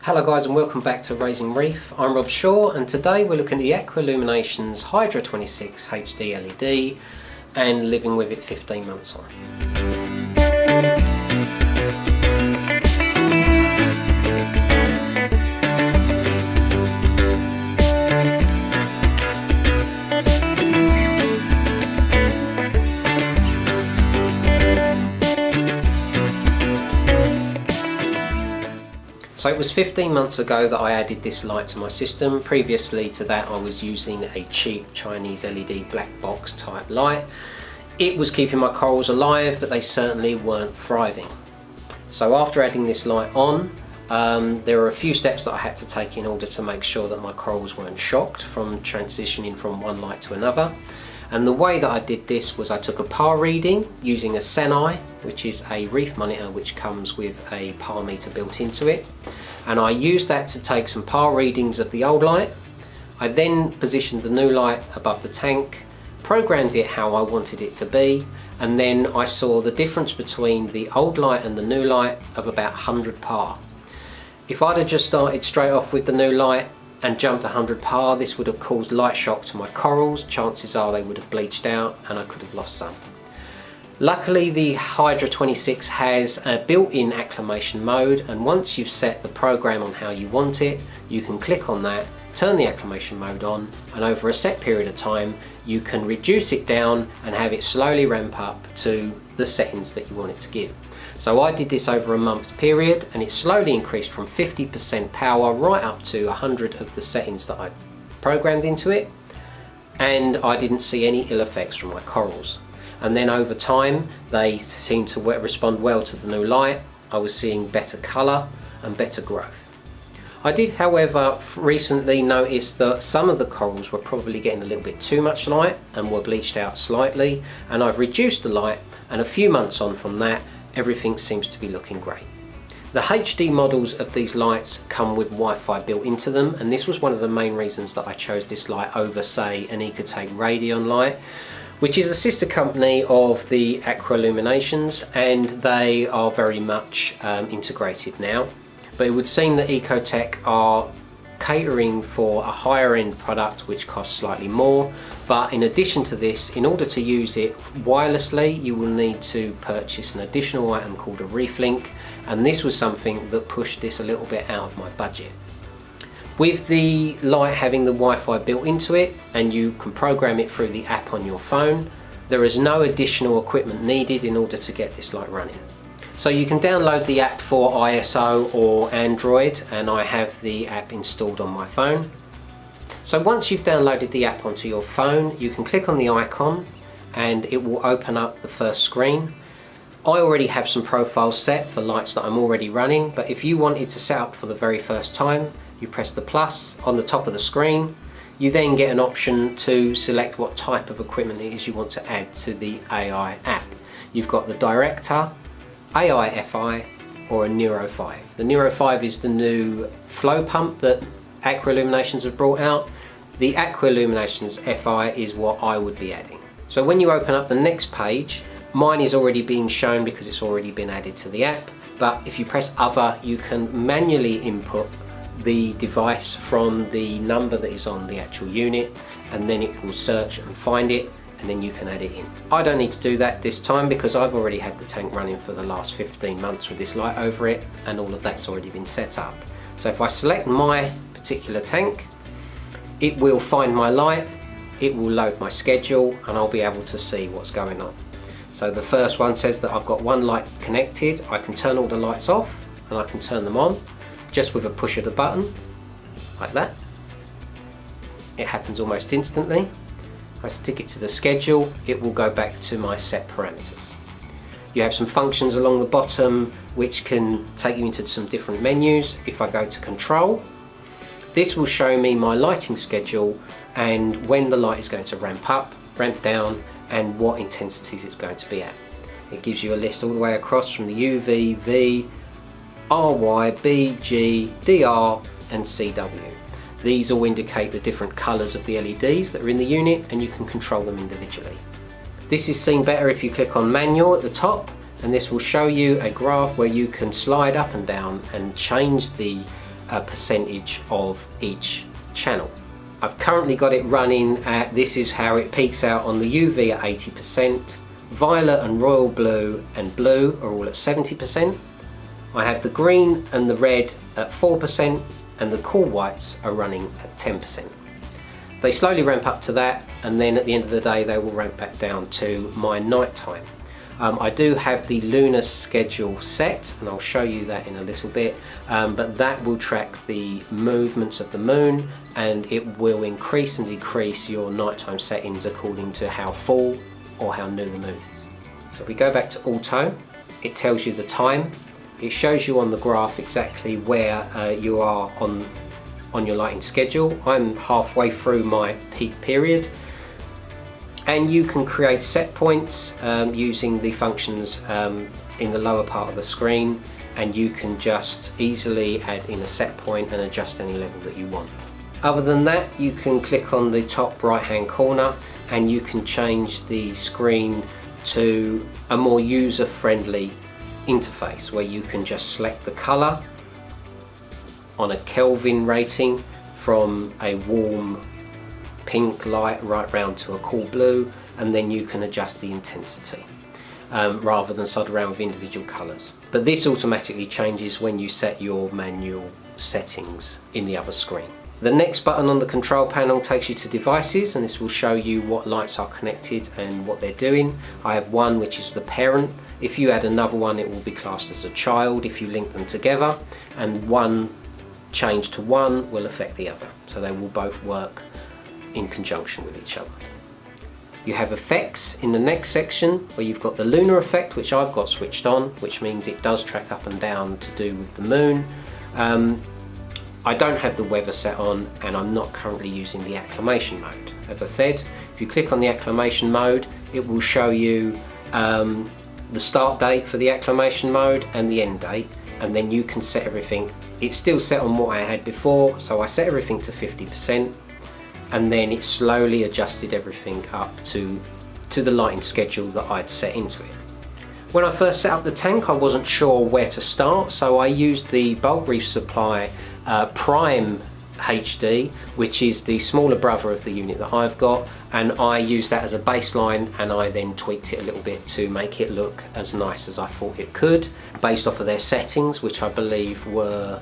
Hello guys and welcome back to Raising Reef. I'm Rob Shaw and today we're looking at the Aqua Illuminations hydra26HD LED and living with it 15 months on. So it was 15 months ago that I added this light to my system. Previously to that I was using a cheap Chinese LED black box type light. It was keeping my corals alive, but they certainly weren't thriving. So after adding this light on, there were a few steps that I had to take in order to make sure that my corals weren't shocked from transitioning from one light to another. And the way that I did this was I took a PAR reading using a Senai, which is a reef monitor which comes with a PAR meter built into it. And I used that to take some PAR readings of the old light. I then positioned the new light above the tank, programmed it how I wanted it to be, and then I saw the difference between the old light and the new light of about 100 PAR. If I'd have just started straight off with the new light and jumped 100 PAR, this would have caused light shock to my corals. Chances are they would have bleached out and I could have lost some. Luckily the Hydra 26 has a built-in acclimation mode, and once you've set the program on how you want it, you can click on that, turn the acclimation mode on, and over a set period of time you can reduce it down and have it slowly ramp up to the settings that you want it to give. So I did this over a month's period and it slowly increased from 50% power right up to 100 of the settings that I programmed into it, and I didn't see any ill effects from my corals. And then over time they seemed to respond well to the new light. I was seeing better colour and better growth. I did however recently notice that some of the corals were probably getting a little bit too much light and were bleached out slightly, and I've reduced the light, and a few months on from that everything seems to be looking great. The HD models of these lights come with Wi-Fi built into them, and this was one of the main reasons that I chose this light over, say, an Ecotech Radion light, which is a sister company of the Aqua Illuminations, and they are very much integrated now. But it would seem that Ecotech are catering for a higher end product which costs slightly more, but in addition to this, in order to use it wirelessly you will need to purchase an additional item called a Reef Link, and this was something that pushed this a little bit out of my budget. With the light having the Wi-Fi built into it, and you can program it through the app on your phone, there is no additional equipment needed in order to get this light running. So you can download the app for ISO or Android, and I have the app installed on my phone. So once you've downloaded the app onto your phone, you can click on the icon and it will open up the first screen. I already have some profiles set for lights that I'm already running, but if you wanted to set up for the very first time, you press the plus on the top of the screen. You then get an option to select what type of equipment it is you want to add to the AI app. You've got the Director, AI FI, or a Neuro 5. The Neuro 5 is the new flow pump that Aqua Illuminations have brought out. The Aqua Illuminations FI is what I would be adding. So when you open up the next page, mine is already being shown because it's already been added to the app, but if you press Other, you can manually input the device from the number that is on the actual unit, and then it will search and find it, and then you can add it in. I don't need to do that this time because I've already had the tank running for the last 15 months with this light over it, and all of that's already been set up. So if I select my particular tank, it will find my light, it will load my schedule, and I'll be able to see what's going on. So the first one says that I've got one light connected. I can turn all the lights off and I can turn them on just with a push of the button, like that. It happens almost instantly. I stick it to the schedule, it will go back to my set parameters. You have some functions along the bottom which can take you into some different menus. If I go to Control, this will show me my lighting schedule and when the light is going to ramp up, ramp down, and what intensities it's going to be at. It gives you a list all the way across from the UV, V, RY, BG, DR and CW. These all indicate the different colours of the LEDs that are in the unit, and you can control them individually. This is seen better if you click on Manual at the top, and this will show you a graph where you can slide up and down and change the a percentage of each channel. I've currently got it running at, this is how it peaks out on the UV at 80%, violet and royal blue and blue are all at 70%. I have the green and the red at 4% and the cool whites are running at 10%. They slowly ramp up to that, and then at the end of the day they will ramp back down to my nighttime. I do have the lunar schedule set, and I'll show you that in a little bit, but that will track the movements of the moon, and it will increase and decrease your nighttime settings according to how full or how new the moon is. So if we go back to auto, it tells you the time. It shows you on the graph exactly where you are on your lighting schedule. I'm halfway through my peak period, and you can create set points using the functions in the lower part of the screen, and you can just easily add in a set point and adjust any level that you want. Other than that, you can click on the top right hand corner and you can change the screen to a more user friendly interface where you can just select the color on a Kelvin rating from a warm pink light right round to a cool blue, and then you can adjust the intensity rather than sod around with individual colors. But this automatically changes when you set your manual settings in the other screen. The next button on the control panel takes you to devices, and this will show you what lights are connected and what they're doing. I have one which is the parent. If you add another one, it will be classed as a child if you link them together, and one change to one will affect the other, so they will both work in conjunction with each other. You have effects in the next section where you've got the lunar effect, which I've got switched on, which means it does track up and down to do with the moon. I don't have the weather set on, and I'm not currently using the acclimation mode. As I said, if you click on the acclimation mode, it will show you the start date for the acclimation mode and the end date, and then you can set everything. It's still set on what I had before, so I set everything to 50%, and then it slowly adjusted everything up to the lighting schedule that I'd set into it. When I first set up the tank, I wasn't sure where to start, so I used the Bulk Reef Supply Prime HD, which is the smaller brother of the unit that I've got, and I used that as a baseline, and I then tweaked it a little bit to make it look as nice as I thought it could, based off of their settings, which I believe were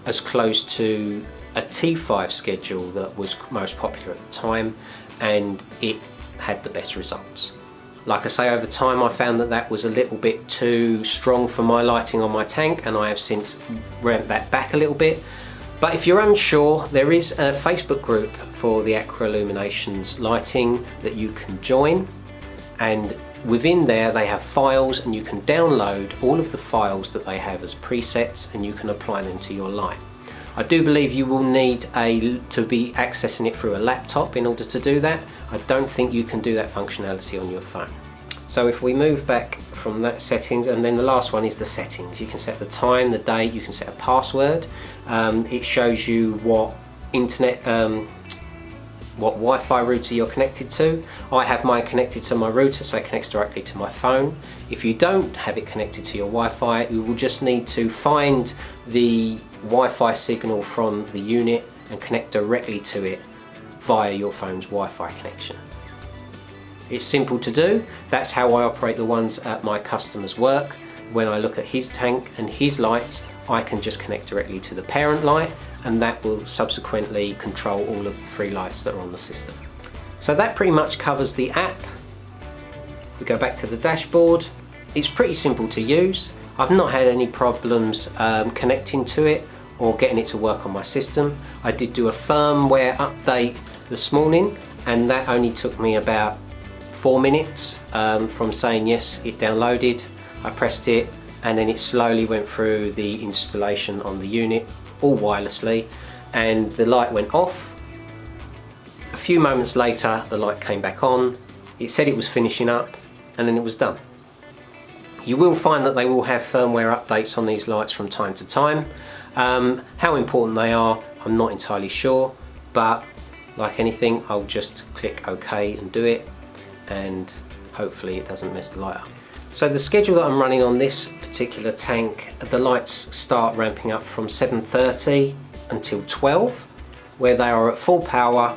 as close to a T5 schedule that was most popular at the time, and it had the best results. Like I say, over time I found that that was a little bit too strong for my lighting on my tank, and I have since ramped that back a little bit. But if you're unsure, there is a Facebook group for the aqua illuminations lighting that you can join, and within there they have files, and you can download all of the files that they have as presets, and you can apply them to your light. I do believe you will need to be accessing it through a laptop in order to do that. I don't think you can do that functionality on your phone. So if we move back from that settings, and then the last one is the settings. You can set the time, the date, you can set a password. It shows you what internet, what Wi-Fi router you're connected to. I have mine connected to my router, so it connects directly to my phone. If you don't have it connected to your Wi-Fi, you will just need to find the Wi-Fi signal from the unit and connect directly to it via your phone's Wi-Fi connection. It's simple to do. That's how I operate the ones at my customer's work. When I look at his tank and his lights, I can just connect directly to the parent light, and that will subsequently control all of the 3 lights that are on the system. So that pretty much covers the app. We go back to the dashboard. It's pretty simple to use. I've not had any problems connecting to it or getting it to work on my system. I did do a firmware update this morning, and that only took me about 4 minutes from saying yes, it downloaded, I pressed it, and then it slowly went through the installation on the unit, all wirelessly, and the light went off. A few moments later the light came back on, it said it was finishing up, and then it was done. You will find that they will have firmware updates on these lights from time to time. How important they are, I'm not entirely sure, but like anything, I'll just click OK and do it, and hopefully it doesn't mess the light up. So the schedule that I'm running on this particular tank, the lights start ramping up from 7:30 until 12, where they are at full power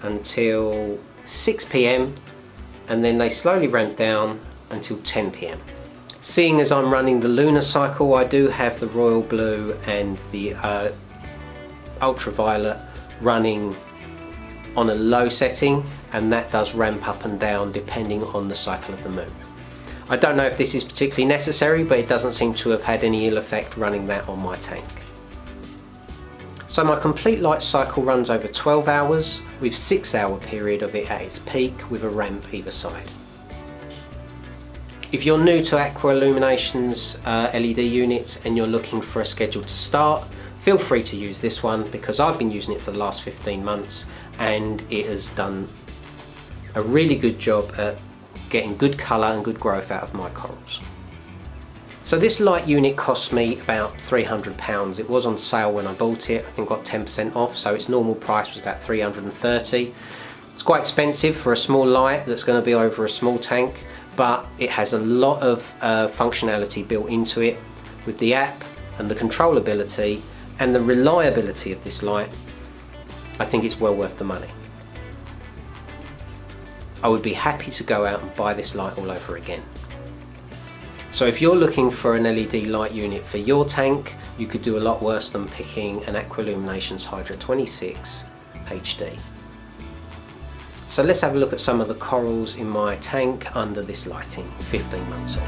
until 6 PM, and then they slowly ramp down until 10 PM. Seeing as I'm running the lunar cycle, I do have the royal blue and the ultraviolet running on a low setting, and that does ramp up and down depending on the cycle of the moon. I don't know if this is particularly necessary, but it doesn't seem to have had any ill effect running that on my tank. So my complete light cycle runs over 12 hours with 6-hour period of it at its peak with a ramp either side. If you're new to Aqua Illuminations LED units and you're looking for a schedule to start, feel free to use this one because I've been using it for the last 15 months and it has done a really good job at getting good colour and good growth out of my corals. So this light unit cost me about £300. It was on sale when I bought it. I think I got 10% off, so its normal price was about £330. It's quite expensive for a small light that's going to be over a small tank, but it has a lot of functionality built into it with the app and the controllability and the reliability of this light. I think it's well worth the money. I would be happy to go out and buy this light all over again. So if you're looking for an LED light unit for your tank, you could do a lot worse than picking an Aqua Illuminations hydra26HD. So let's have a look at some of the corals in my tank under this lighting, 15 months on.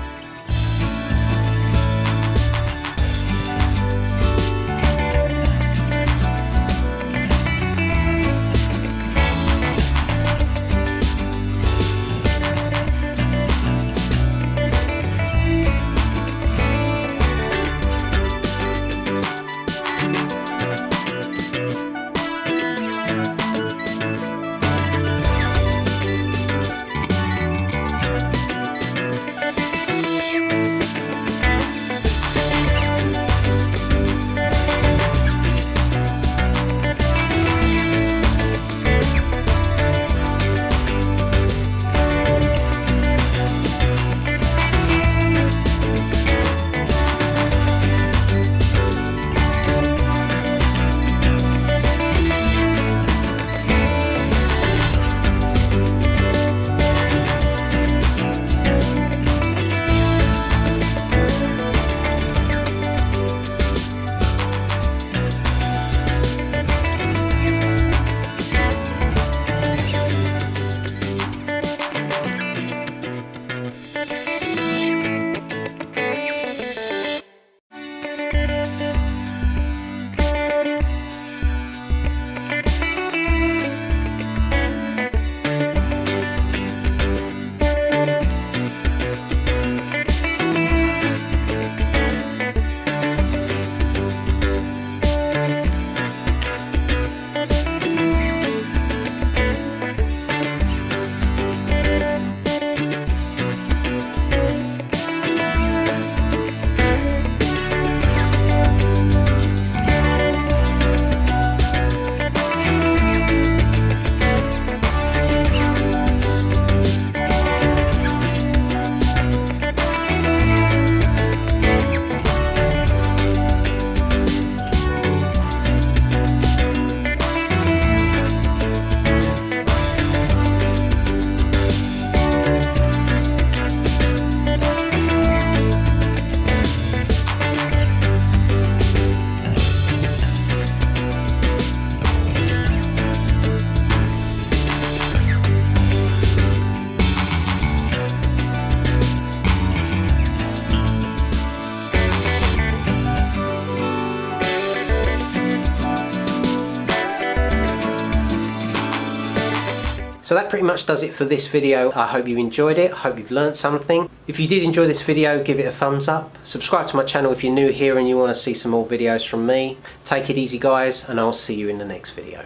So that pretty much does it for this video. I hope you enjoyed it. I hope you've learned something. If you did enjoy this video, give it a thumbs up. Subscribe to my channel if you're new here and you want to see some more videos from me. Take it easy guys, and I'll see you in the next video.